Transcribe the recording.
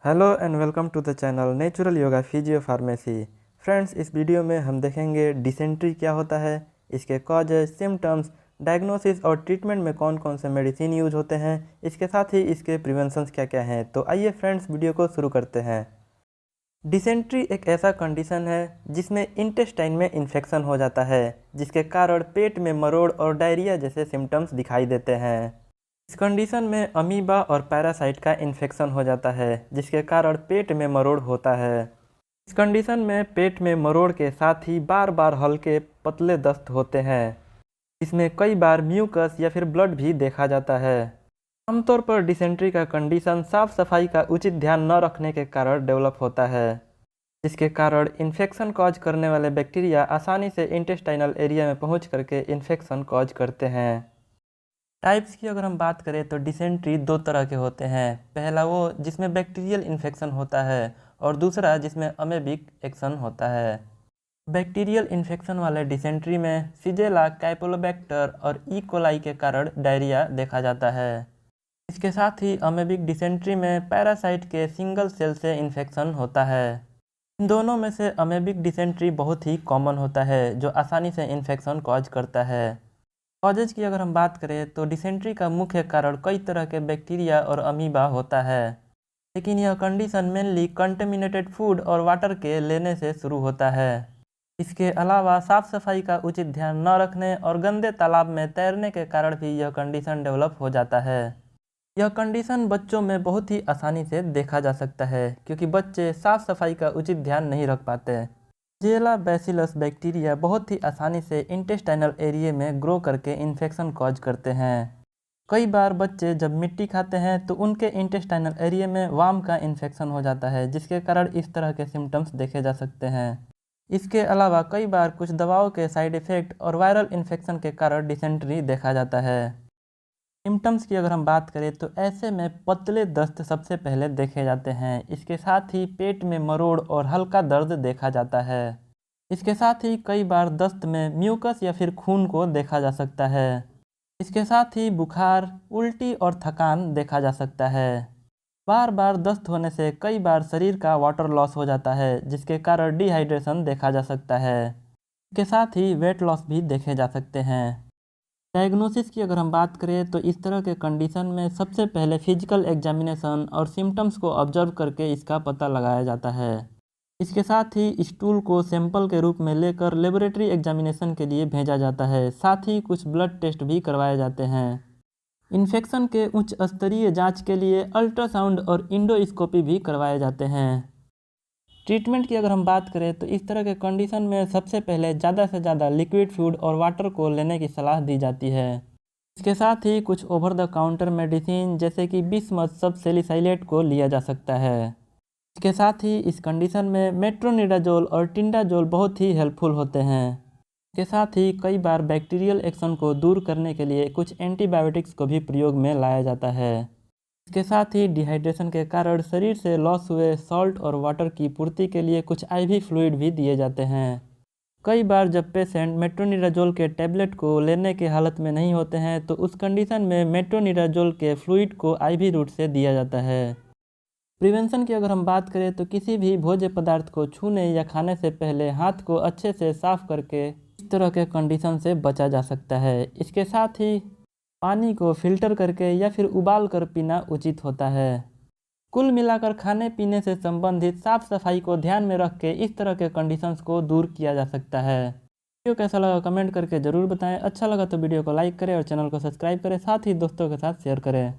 Hello and welcome to the channel natural yoga physio pharmacy. Friends, इस video में हम देखेंगे डिसेंट्री क्या होता है, इसके कॉजेज, सिम्टम्स, डायग्नोसिस और ट्रीटमेंट में कौन कौन से मेडिसिन यूज होते हैं, इसके साथ ही इसके प्रिवेंशंस क्या क्या हैं। तो आइए फ्रेंड्स, वीडियो को शुरू करते हैं। डिसेंट्री एक ऐसा कंडीशन है जिसमें इंटेस्टाइन में इन्फेक्शन हो जाता है, जिसके कारण पेट में मरोड़ और डायरिया जैसे सिम्टम्स दिखाई देते हैं। इस कंडीशन में अमीबा और पैरासाइट का इन्फेक्शन हो जाता है, जिसके कारण पेट में मरोड़ होता है। इस कंडीशन में पेट में मरोड़ के साथ ही बार बार हल्के पतले दस्त होते हैं, इसमें कई बार म्यूकस या फिर ब्लड भी देखा जाता है। आमतौर पर डिसेंट्री का कंडीशन साफ सफाई का उचित ध्यान न रखने के कारण डेवलप होता है, जिसके कारण इन्फेक्शन कॉज करने वाले बैक्टीरिया आसानी से इंटेस्टाइनल एरिया में पहुंच करके इन्फेक्शन कॉज करते हैं। टाइप्स की अगर हम बात करें तो डिसेंट्री दो तरह के होते हैं। पहला वो जिसमें बैक्टीरियल इन्फेक्शन होता है और दूसरा जिसमें अमेबिक एक्शन होता है। बैक्टीरियल इन्फेक्शन वाले डिसेंट्री में शिगेला, कैंपेलोबैक्टर और ई कोलाई के कारण डायरिया देखा जाता है। इसके साथ ही अमेबिक डिसेंट्री में पैरासाइट के सिंगल सेल से इन्फेक्शन होता है। इन दोनों में से अमेबिक डिसेंट्री बहुत ही कॉमन होता है, जो आसानी से इन्फेक्शन कॉज करता है। कॉजेज की अगर हम बात करें तो डिसेंट्री का मुख्य कारण कई तरह के बैक्टीरिया और अमीबा होता है, लेकिन यह कंडीशन मेनली कंटेमिनेटेड फूड और वाटर के लेने से शुरू होता है। इसके अलावा साफ सफाई का उचित ध्यान न रखने और गंदे तालाब में तैरने के कारण भी यह कंडीशन डेवलप हो जाता है। यह कंडीशन बच्चों में बहुत ही आसानी से देखा जा सकता है, क्योंकि बच्चे साफ सफाई का उचित ध्यान नहीं रख पाते। शिगेला बैसिलस बैक्टीरिया बहुत ही आसानी से इंटेस्टाइनल एरिया में ग्रो करके इन्फेक्शन कॉज करते हैं। कई बार बच्चे जब मिट्टी खाते हैं तो उनके इंटेस्टाइनल एरिया में वार्म का इन्फेक्शन हो जाता है, जिसके कारण इस तरह के सिम्टम्स देखे जा सकते हैं। इसके अलावा कई बार कुछ दवाओं के साइड इफ़ेक्ट और वायरल इन्फेक्शन के कारण डिसेंट्री देखा जाता है। सिम्टम्स की अगर हम बात करें तो ऐसे में पतले दस्त सबसे पहले देखे जाते हैं। इसके साथ ही पेट में मरोड़ और हल्का दर्द देखा जाता है। इसके साथ ही कई बार दस्त में म्यूकस या फिर खून को देखा जा सकता है। इसके साथ ही बुखार, उल्टी और थकान देखा जा सकता है। बार बार दस्त होने से कई बार शरीर का वाटर लॉस हो जाता है, जिसके कारण डिहाइड्रेशन देखा जा सकता है। इसके साथ ही वेट लॉस भी देखे जा सकते हैं। डायग्नोसिस की अगर हम बात करें तो इस तरह के कंडीशन में सबसे पहले फिजिकल एग्जामिनेशन और सिम्टम्स को ऑब्जर्व करके इसका पता लगाया जाता है। इसके साथ ही स्टूल को सैंपल के रूप में लेकर लेबोरेटरी एग्जामिनेशन के लिए भेजा जाता है। साथ ही कुछ ब्लड टेस्ट भी करवाए जाते हैं। इन्फेक्शन के उच्च स्तरीय जांच के लिए अल्ट्रासाउंड और इंडोस्कोपी भी करवाए जाते हैं। ट्रीटमेंट की अगर हम बात करें तो इस तरह के कंडीशन में सबसे पहले ज़्यादा से ज़्यादा लिक्विड फूड और वाटर को लेने की सलाह दी जाती है। इसके साथ ही कुछ ओवर द काउंटर मेडिसिन जैसे कि बिस्मथ सबसेलिसाइलेट को लिया जा सकता है। इसके साथ ही इस कंडीशन में मेट्रोनिडाजोल और टिंडाजोल बहुत ही हेल्पफुल होते हैं। इसके साथ ही कई बार बैक्टीरियल एक्शन को दूर करने के लिए कुछ एंटीबायोटिक्स को भी प्रयोग में लाया जाता है। इसके साथ ही डिहाइड्रेशन के कारण शरीर से लॉस हुए सॉल्ट और वाटर की पूर्ति के लिए कुछ आईवी फ्लूइड भी दिए जाते हैं। कई बार जब पेशेंट मेट्रोनिडाजोल के टैबलेट को लेने के हालत में नहीं होते हैं तो उस कंडीशन में मेट्रोनिडाजोल के फ्लूइड को आईवी रूट से दिया जाता है। प्रिवेंशन की अगर हम बात करें तो किसी भी भोज्य पदार्थ को छूने या खाने से पहले हाथ को अच्छे से साफ करके इस तरह के कंडीशन से बचा जा सकता है। इसके साथ ही पानी को फिल्टर करके या फिर उबाल कर पीना उचित होता है। कुल मिलाकर खाने पीने से संबंधित साफ सफाई को ध्यान में रख के इस तरह के कंडीशंस को दूर किया जा सकता है। वीडियो कैसा लगा कमेंट करके ज़रूर बताएं। अच्छा लगा तो वीडियो को लाइक करें और चैनल को सब्सक्राइब करें, साथ ही दोस्तों के साथ शेयर करें।